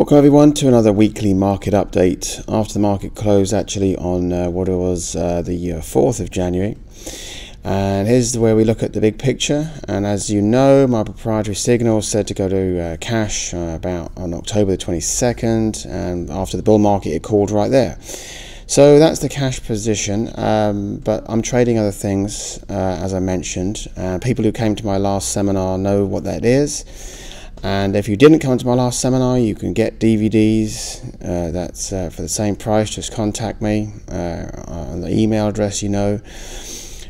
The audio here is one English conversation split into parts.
Welcome everyone to another weekly market update after the market closed actually on what it was the 4th of January. And here's where we look at the big picture. And as you know, my proprietary signal said to go to cash about on October the 22nd, and after the bull market it called right there. So that's the cash position, but I'm trading other things as I mentioned. People who came to my last seminar know what that is. And if you didn't come to my last seminar, you can get DVDs. That's for the same price. Just contact me on the email address you know.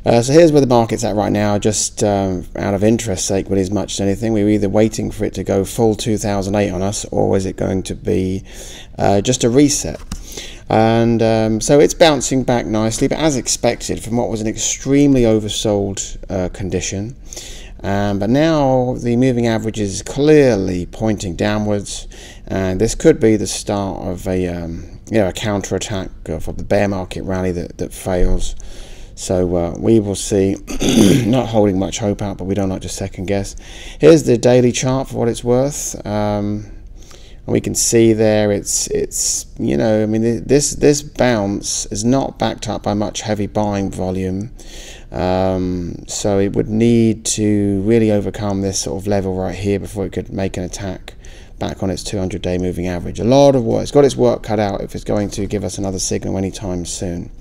So here's where the market's at right now, just out of interest sake, but as much as anything. We're either waiting for it to go full 2008 on us, or is it going to be just a reset? And so it's bouncing back nicely, but as expected from what was an extremely oversold condition. But now the moving average is clearly pointing downwards, and this could be the start of a a counterattack for the bear market rally that fails. So we will see. Not holding much hope out, but we don't like to second guess. Here's the daily chart for what it's worth. We can see there it's I mean, this bounce is not backed up by much heavy buying volume, so it would need to really overcome this sort of level right here before it could make an attack back on its 200-day moving average. A lot of work. It's got its work cut out if it's going to give us another signal anytime soon.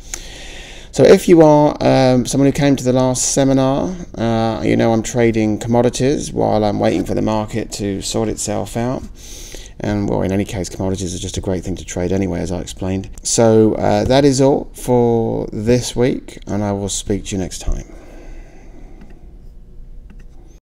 So if you are someone who came to the last seminar, you know I'm trading commodities while I'm waiting for the market to sort itself out. And well, in any case, commodities are just a great thing to trade anyway, as I explained. So that is all for this week, and I will speak to you next time.